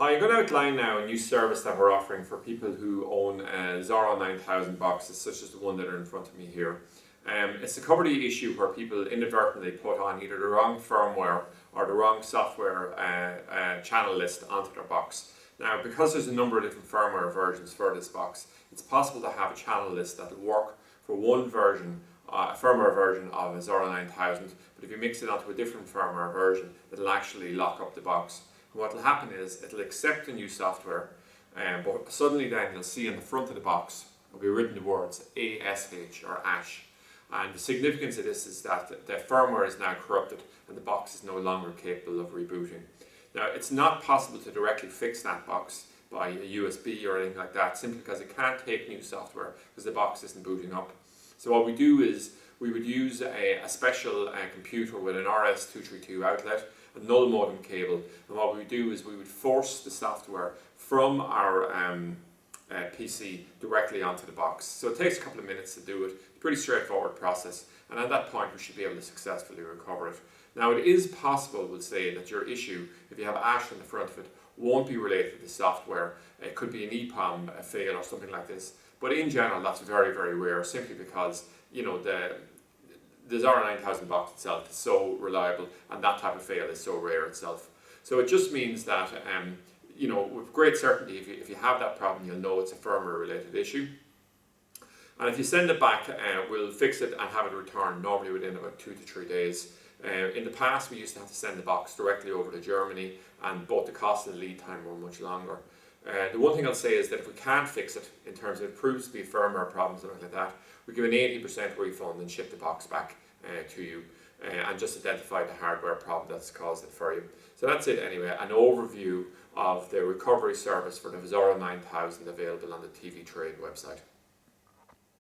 Hi, I'm going to outline now a new service that we're offering for people who own Xoro 9000 boxes, such as the one that are in front of me here. It's a cover the issue where people inadvertently put on either the wrong firmware or the wrong software channel list onto their box. Now, because there's a number of different firmware versions for this box, it's possible to have a channel list that will work for one version, a firmware version of a Xoro 9000, but if you mix it onto a different firmware version, it'll actually lock up the box. And what will happen is it'll accept the new software, but suddenly then you'll see on the front of the box will be written the words ASH or ASH. And the significance of this is that the firmware is now corrupted and the box is no longer capable of rebooting. Now, it's not possible to directly fix that box by a USB or anything like that, simply because it can't take new software because the box isn't booting up. So what we do is we would use a special computer with an RS-232 outlet, a null modem cable, and what we would do is we would force the software from our PC directly onto the box. So it takes a couple of minutes to do it. It's a pretty straightforward process, and at that point we should be able to successfully recover it. Now, it is possible, we'll say, that your issue, if you have ASH on the front of it, won't be related to the software. It could be an EPOM fail or something like this, but in general that's very, very rare, simply because the Xoro 9000 box itself is so reliable and that type of fail is so rare itself. So it just means that with great certainty, if you have that problem, you'll know it's a firmware related issue. And if you send it back, we'll fix it and have it returned normally within about 2 to 3 days. In the past, we used to have to send the box directly over to Germany, and both the cost and the lead time were much longer. The one thing I'll say is that if we can't fix it, in terms of it proves to be a firmware problem, something like that, we give an 80% refund and ship the box back to you, and just identify the hardware problem that's caused it for you. So that's it anyway, an overview of the recovery service for the Xoro 9000 available on the TV Trade website.